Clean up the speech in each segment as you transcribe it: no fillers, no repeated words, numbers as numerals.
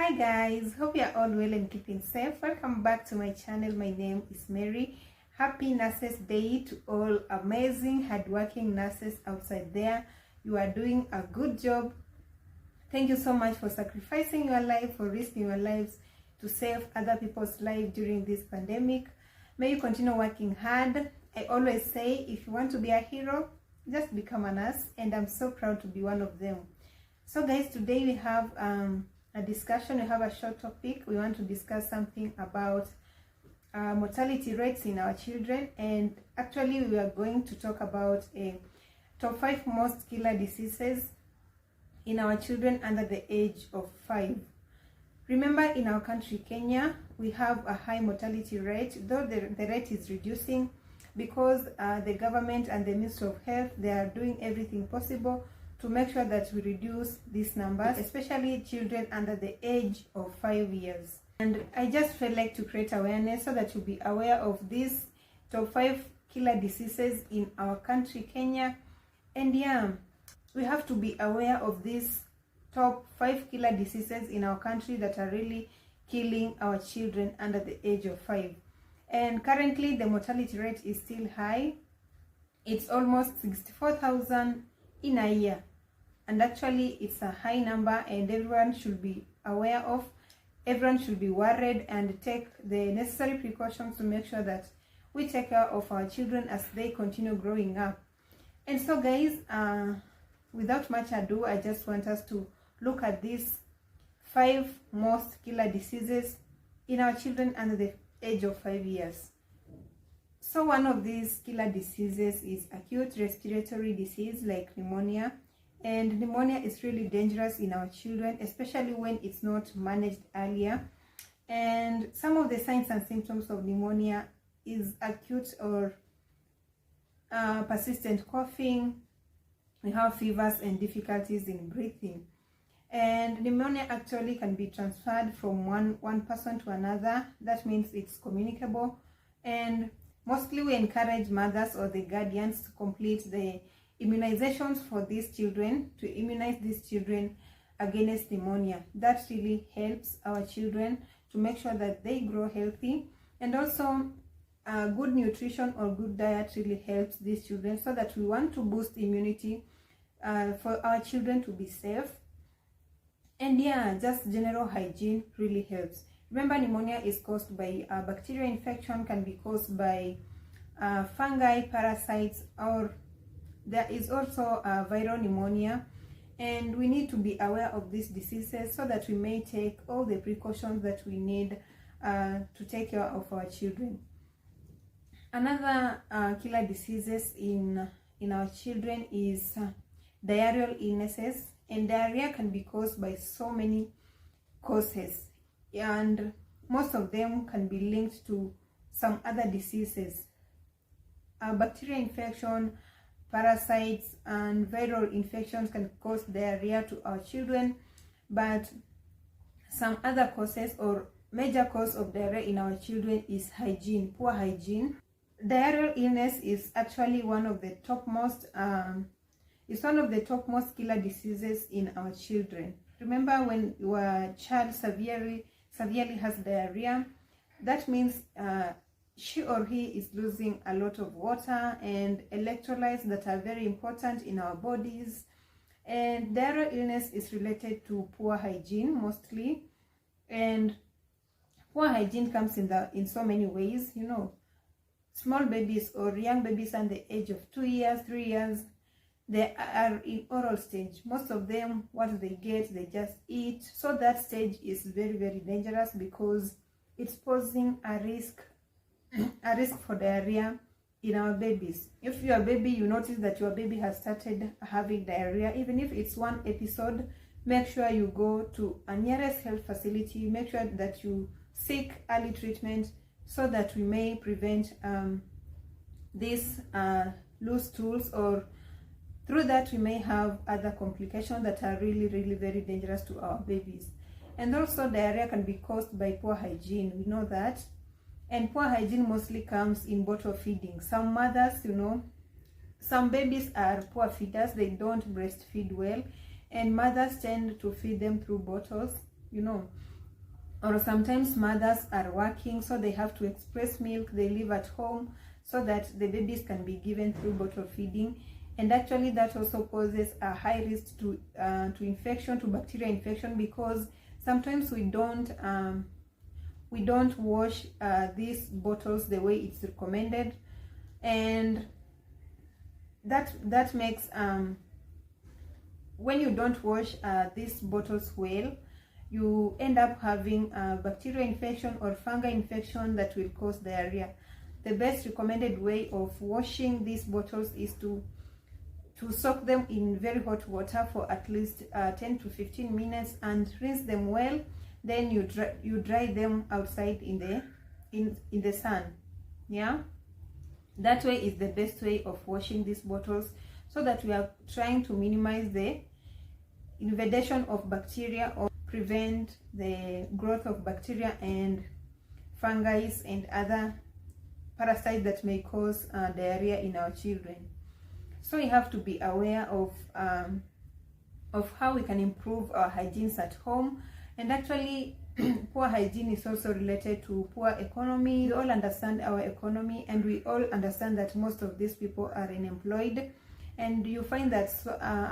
Hi guys, hope you are all well and keeping safe. Welcome back to my channel. My name is Mary. Happy Nurses Day to all amazing hardworking nurses outside there. You are doing a good job. Thank you so much for sacrificing your life, for risking your lives to save other people's lives during this pandemic. May you continue working hard. I always say, if you want to be a hero, just become a nurse, and I'm so proud to be one of them. So guys, today we have a discussion. We have a short topic. We want to discuss something about mortality rates in our children, and actually we are going to talk about top 5 most killer diseases in our children under the age of 5. Remember, in our country Kenya, we have a high mortality rate, though the rate is reducing because the government and the Ministry of Health, they are doing everything possible to make sure that we reduce these numbers, especially children under the age of 5 years. And I just felt like to create awareness so that you'll be aware of these top 5 killer diseases in our country Kenya. And yeah, we have to be aware of these top 5 killer diseases in our country that are really killing our children under the age of 5. And currently the mortality rate is still high. It's almost 64,000 in a year, and actually it's a high number, and everyone should be aware of. Everyone should be worried and take the necessary precautions to make sure that we take care of our children as they continue growing up. And so guys, without much ado, I just want us to look at these 5 most killer diseases in our children under the age of 5 years. So one of these killer diseases is acute respiratory disease like pneumonia. And pneumonia is really dangerous in our children, especially when it's not managed earlier. And some of the signs and symptoms of pneumonia is acute or persistent coughing. We have fevers and difficulties in breathing. And pneumonia actually can be transferred from one person to another. That means it's communicable. And mostly we encourage mothers or the guardians to complete the immunizations for these children, to immunize these children against pneumonia. That really helps our children to make sure that they grow healthy. And also good nutrition or good diet really helps these children, so that we want to boost immunity for our children to be safe. And yeah, just general hygiene really helps. Remember, pneumonia is caused by bacterial infection, can be caused by fungi, parasites, or there is also viral pneumonia. And we need to be aware of these diseases so that we may take all the precautions that we need to take care of our children. Another killer diseases in our children is diarrheal illnesses. And diarrhea can be caused by so many causes, and most of them can be linked to some other diseases. Bacterial infection, parasites, and viral infections can cause diarrhea to our children, but some other causes or major cause of diarrhea in our children is hygiene, poor hygiene. Diarrheal illness is actually one of the topmost it's one of the topmost killer diseases in our children. Remember, when your child severely has diarrhea, that means she or he is losing a lot of water and electrolytes that are very important in our bodies. And diarrheal illness is related to poor hygiene mostly. And poor hygiene comes in so many ways. You know, small babies or young babies under the age of 2 years, 3 years, they are in oral stage. Most of them, what they get, they just eat. So that stage is very, very dangerous because it's posing a risk for diarrhea in our babies. If your baby, you notice that your baby has started having diarrhea, even if it's one episode, make sure you go to a nearest health facility. Make sure that you seek early treatment so that we may prevent these loose stools, or through that we may have other complications that are really, really very dangerous to our babies. And also diarrhea can be caused by poor hygiene. We know that. And poor hygiene mostly comes in bottle feeding. Some mothers, you know, some babies are poor feeders. They don't breastfeed well. And mothers tend to feed them through bottles. you know. Or sometimes mothers are working, so they have to express milk, they live at home, so that the babies can be given through bottle feeding. And actually that also poses a high risk to infection, to bacterial infection, because sometimes we don't wash these bottles the way it's recommended, and that makes when you don't wash these bottles well, you end up having a bacterial infection or fungal infection that will cause diarrhea. The best recommended way of washing these bottles is to soak them in very hot water for at least 10 to 15 minutes and rinse them well. Then you dry them outside in the sun. Yeah, that way is the best way of washing these bottles, so that we are trying to minimize the invasion of bacteria or prevent the growth of bacteria and fungi and other parasites that may cause diarrhea in our children. So we have to be aware of how we can improve our hygiene at home. And actually poor hygiene is also related to poor economy. We all understand our economy, and we all understand that most of these people are unemployed, and you find that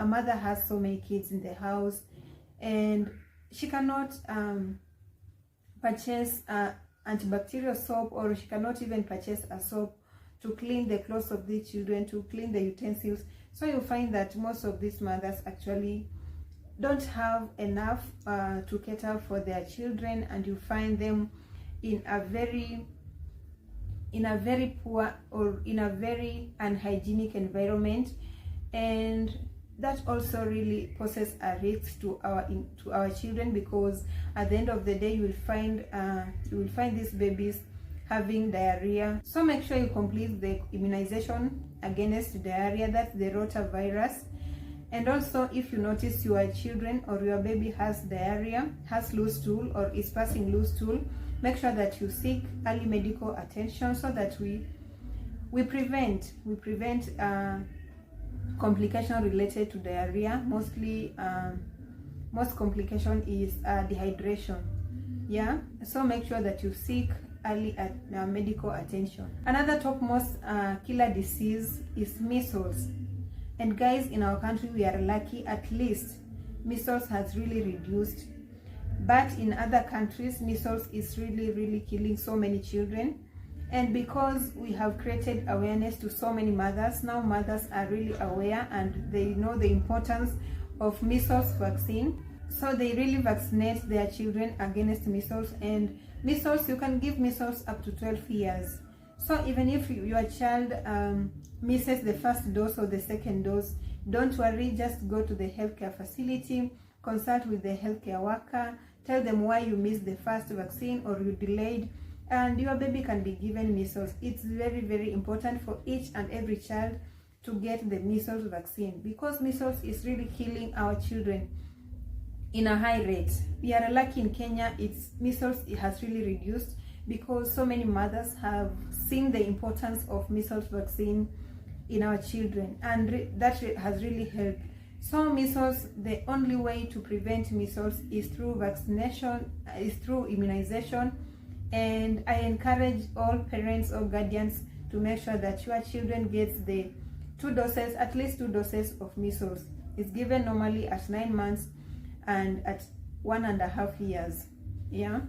a mother has so many kids in the house, and she cannot purchase antibacterial soap, or she cannot even purchase a soap to clean the clothes of the children, to clean the utensils. So you find that most of these mothers actually don't have enough to cater for their children, and you find them in a very poor or in a very unhygienic environment, and that also really poses a risk to our children, because at the end of the day you will find these babies having diarrhea. So make sure you complete the immunization against diarrhea, that's the rotavirus. And also, if you notice your children or your baby has diarrhea, has loose stool, or is passing loose stool, make sure that you seek early medical attention, so that we prevent complication related to diarrhea. Most complication is dehydration. Yeah, so make sure that you seek early medical attention. Another topmost killer disease is measles. And guys, in our country we are lucky, at least measles has really reduced. But in other countries, measles is really killing so many children. And because we have created awareness to so many mothers, now mothers are really aware and they know the importance of measles vaccine. So they really vaccinate their children against measles. And measles, you can give measles up to 12 years. So even if your child misses the first dose or the second dose, don't worry, just go to the healthcare facility, consult with the healthcare worker, tell them why you missed the first vaccine or you delayed, and your baby can be given measles. It's very important for each and every child to get the measles vaccine, because measles is really killing our children in a high rate. We are lucky in Kenya, measles has really reduced, because so many mothers have seen the importance of measles vaccine in our children, and that has really helped. So measles, the only way to prevent measles is through vaccination, is through immunization. And I encourage all parents or guardians to make sure that your children gets the 2 doses, at least 2 doses of measles. It's given normally at 9 months and at 1.5 years. Yeah.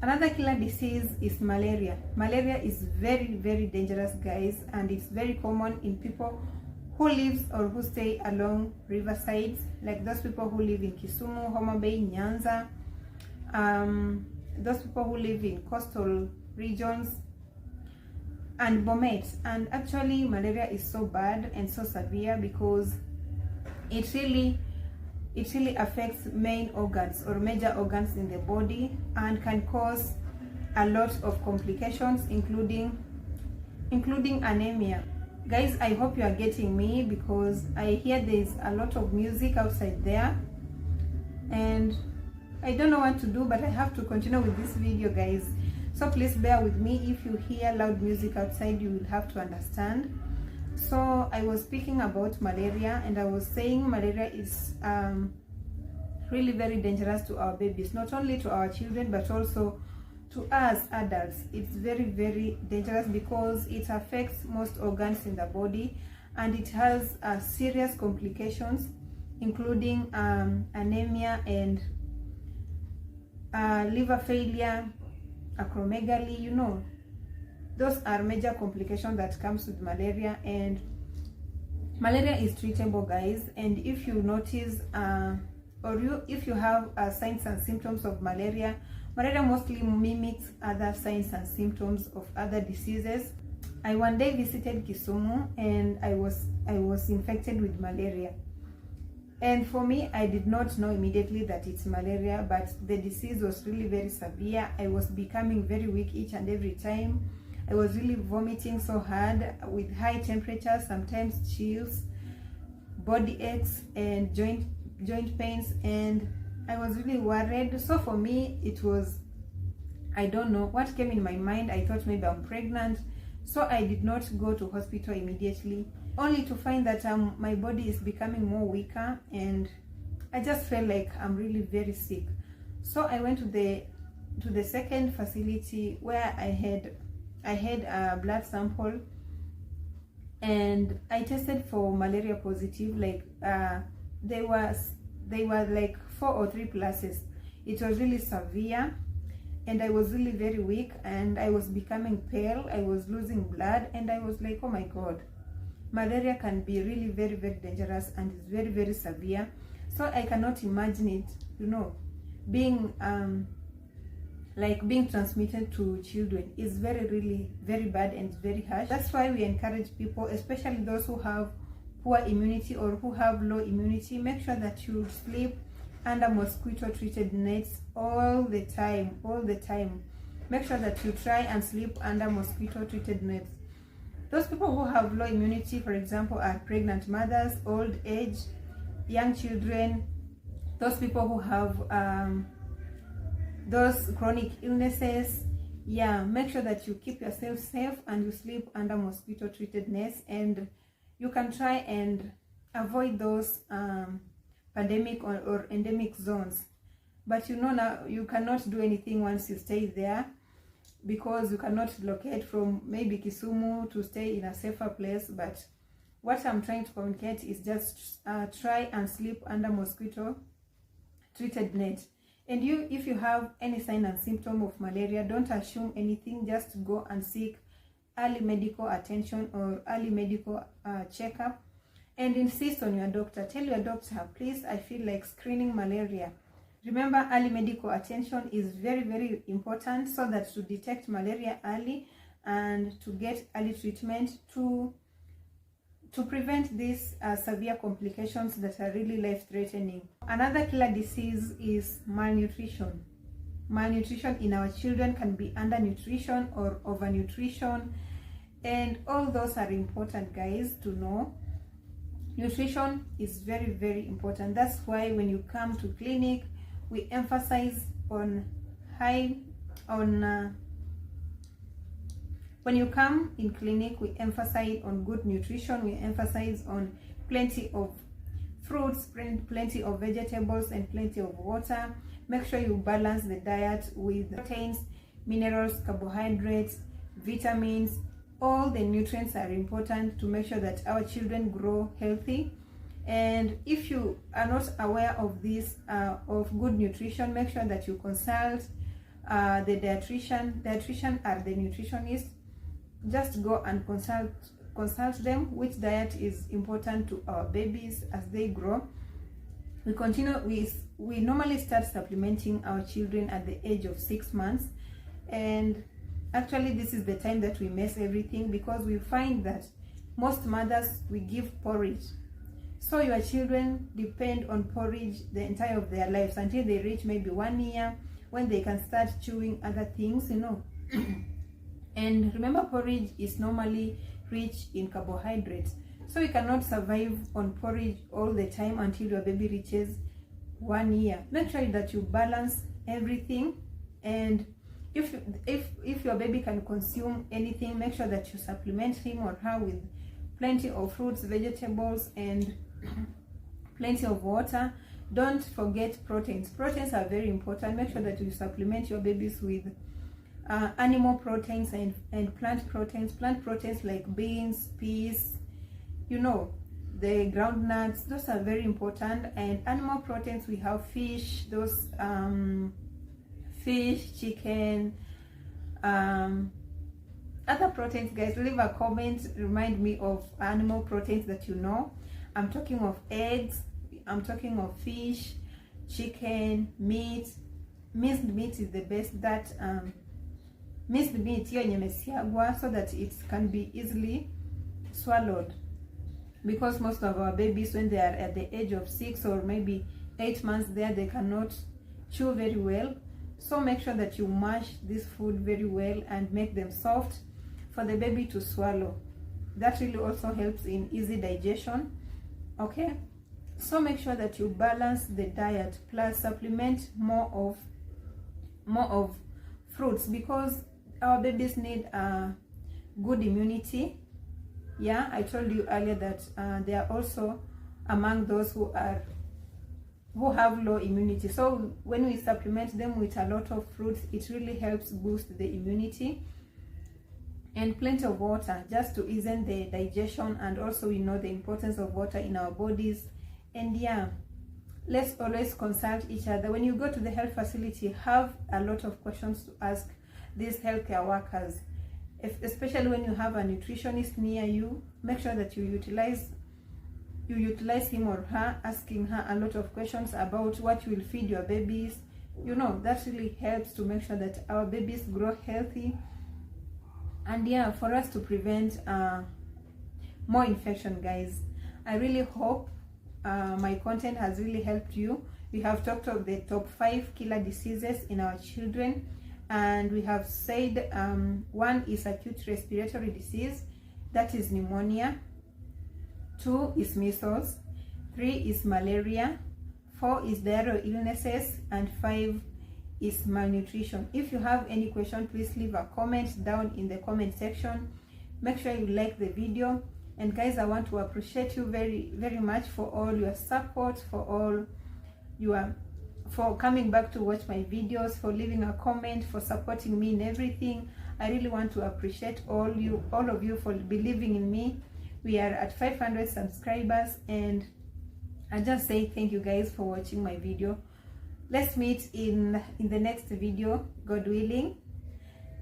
Another killer disease is malaria. Malaria is very dangerous, guys, and it's very common in people who live or who stay along riversides, like those people who live in Kisumu, Homa Bay, Nyanza, those people who live in coastal regions, and Bomet. And actually malaria is so bad and so severe because it really affects main organs or major organs in the body, and can cause a lot of complications, including anemia. Guys, I hope you are getting me, because I hear there's a lot of music outside there and I don't know what to do, but I have to continue with this video, guys. So please bear with me. If you hear loud music outside, you will have to understand. So I was speaking about malaria, and I was saying malaria is really very dangerous to our babies, not only to our children but also to us adults. It's very, very dangerous because it affects most organs in the body, and it has serious complications, including anemia and liver failure, acromegaly. You know, those are major complications that comes with malaria. And malaria is treatable, guys. And if you notice if you have signs and symptoms of malaria, malaria mostly mimics other signs and symptoms of other diseases. I one day visited Kisumu and I was infected with malaria. And for me, I did not know immediately that it's malaria, but the disease was really very severe. I was becoming very weak each and every time. I was really vomiting so hard with high temperatures, sometimes chills, body aches and joint pains, and I was really worried. So for me, it was, I don't know what came in my mind. I thought maybe I'm pregnant. So I did not go to hospital immediately, only to find that my body is becoming more weaker and I just felt like I'm really very sick. So I went to the second facility where I had a blood sample and I tested for malaria positive. Like they were like 4 or 3 pluses. It was really severe and I was really very weak and I was becoming pale. I was losing blood and I was like, oh my God, malaria can be really very, very dangerous and it's very, very severe. So I cannot imagine it, you know, being being transmitted to children is really very bad and very harsh. That's why we encourage people, especially those who have poor immunity or who have low immunity, make sure that you sleep under mosquito treated nets all the time. Make sure that you try and sleep under mosquito treated nets. Those people who have low immunity, for example, are pregnant mothers, old age, young children, those people who have those chronic illnesses. Yeah, make sure that you keep yourself safe and you sleep under mosquito treated nets, and you can try and avoid those pandemic or endemic zones. But you know, now you cannot do anything once you stay there, because you cannot locate from maybe Kisumu to stay in a safer place. But what I'm trying to communicate is just try and sleep under mosquito treated net. And if you have any sign and symptom of malaria, don't assume anything. Just go and seek early medical attention or early medical checkup, and insist on your doctor. Tell your doctor, please, I feel like screening malaria. Remember, early medical attention is very, very important, so that to detect malaria early and to get early treatment to prevent these severe complications that are really life-threatening. Another killer disease is malnutrition. Malnutrition in our children can be undernutrition or overnutrition, and all those are important, guys, to know. Nutrition is very, very important. That's why when you come to clinic, we emphasize on when you come in clinic, we emphasize on good nutrition. We emphasize on plenty of fruits, plenty of vegetables, and plenty of water. Make sure you balance the diet with proteins, minerals, carbohydrates, vitamins. All the nutrients are important to make sure that our children grow healthy. And if you are not aware of this, of good nutrition, make sure that you consult the dietitian. Dietitian are the nutritionists. Just go and consult them which diet is important to our babies as they grow. We normally start supplementing our children at the age of 6 months, and actually this is the time that we mess everything, because we find that most mothers, we give porridge. So your children depend on porridge the entire of their lives until they reach maybe 1 year, when they can start chewing other things, you know. And remember, porridge is normally rich in carbohydrates, so you cannot survive on porridge all the time until your baby reaches 1 year. Make sure that you balance everything, and if your baby can consume anything, make sure that you supplement him or her with plenty of fruits, vegetables, and plenty of water. Don't forget proteins. Proteins are very important. Make sure that you supplement your babies with animal proteins and plant proteins. Plant proteins like beans, peas, you know, the ground nuts. Those are very important. And animal proteins, we have fish, those fish, chicken, other proteins. Guys, leave a comment, remind me of animal proteins that you know. I'm talking of eggs, I'm talking of fish, chicken, meat. Minced meat is the best. That minced meat here in so that it can be easily swallowed, because most of our babies, when they are at the age of 6 or maybe 8 months there, they cannot chew very well. So make sure that you mash this food very well and make them soft for the baby to swallow. That really also helps in easy digestion. Okay, so make sure that you balance the diet, plus supplement more of fruits, because our babies need good immunity. Yeah, I told you earlier that they are also among those who have low immunity. So when we supplement them with a lot of fruits, it really helps boost the immunity. And plenty of water, just to ease the digestion, and also we know the importance of water in our bodies. And yeah, let's always consult each other. When you go to the health facility, have a lot of questions to ask these healthcare workers. Especially when you have a nutritionist near you, make sure that you utilize him or her, asking her a lot of questions about what you will feed your babies. You know, that really helps to make sure that our babies grow healthy. And yeah, for us to prevent more infection, guys. I really hope my content has really helped you. We have talked of the top 5 killer diseases in our children, and we have said 1 is acute respiratory disease, that is pneumonia. 2 is measles. 3 is malaria. 4 is diarrheal illnesses, and 5 is malnutrition. If you have any question, please leave a comment down in the comment section. Make sure you like the video. And guys, I want to appreciate you very, very much for all your support, for coming back to watch my videos, for leaving a comment, for supporting me in everything. I really want to appreciate all of you for believing in me. We are at 500 subscribers, and I just say thank you guys for watching my video. Let's meet in the next video, God willing.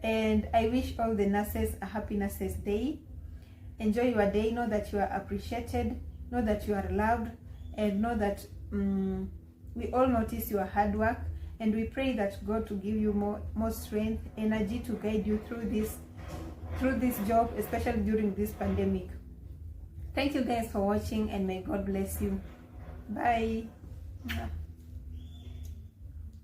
And I wish all the nurses a happy Nurses Day. Enjoy your day. Know that you are appreciated. Know that you are loved. And know that we all notice your hard work. And we pray that God to give you more strength, energy to guide you through this job, especially during this pandemic. Thank you guys for watching, and may God bless you. Bye.